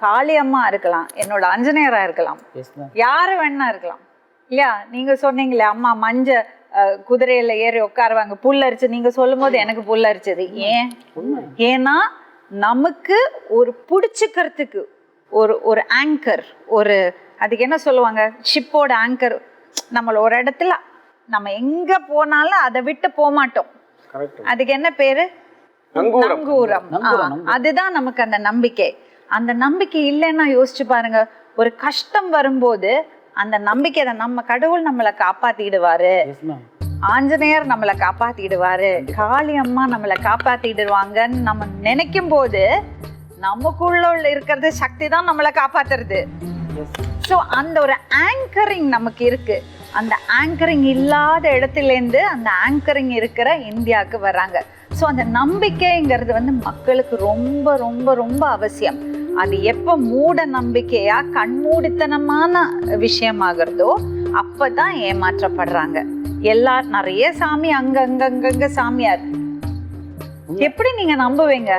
காளி அம்மா இருக்கலாம், என்னோட ஆஞ்சநேயரா இருக்கலாம், யாரு வேணா இருக்கலாம் இல்லையா? நீங்க சொன்னீங்களே அம்மா மஞ்ச குதிரையில ஏறி உட்காருவாங்க, புல்லரிச்சு. நீங்க சொல்லும் போது எனக்கு புல்லரிச்சது. ஏன்னா நமக்கு ஒரு பிடிச்சுக்கிறதுக்கு ஒரு ஆங்கர், ஒரு அதுக்கு என்ன சொல்லுவாங்க, ஷிப்போட ஆங்கர். நம்மள ஒரு இடத்துல நம்ம எங்க போனாலும் அதை விட்டு போக மாட்டோம். அதுக்கு என்ன பேரு? நங்கூரம். அதுதான் நமக்கு அந்த நம்பிக்கை. அந்த நம்பிக்கை இல்லைன்னா யோசிச்சு பாருங்க, ஒரு கஷ்டம் வரும்போது அந்த நம்பிக்கை, நம்ம கடவுள் நம்மளை காப்பாத்திடுவாரு, ஆஞ்சநேயர் நம்மளை காப்பாத்திடுவாரு, காளி அம்மா நம்மளை காப்பாத்திடுவாங்கன்னு நம்ம நினைக்கும் போது நமக்குள்ள இருக்கிறது சக்தி தான் நம்மளை காப்பாத்துறது. ஸோ அந்த ஒரு ஆங்கரிங் நமக்கு இருக்கு. அந்த ஆங்கரிங் இல்லாத இடத்துலேருந்து அந்த ஆங்கரிங் இருக்கிற இந்தியாவுக்கு வராங்க. ஸோ அந்த நம்பிக்கைங்கிறது மக்களுக்கு ரொம்ப ரொம்ப ரொம்ப அவசியம். அது எப்போ மூட நம்பிக்கையா கண்மூடித்தனமான விஷயமாகிறதோ அப்பதான் ஏமாற்றப்படுறாங்க. எல்லாரும் நிறைய சாமி அங்கங்க சாமியார், எப்படி நீங்க நம்புவீங்க?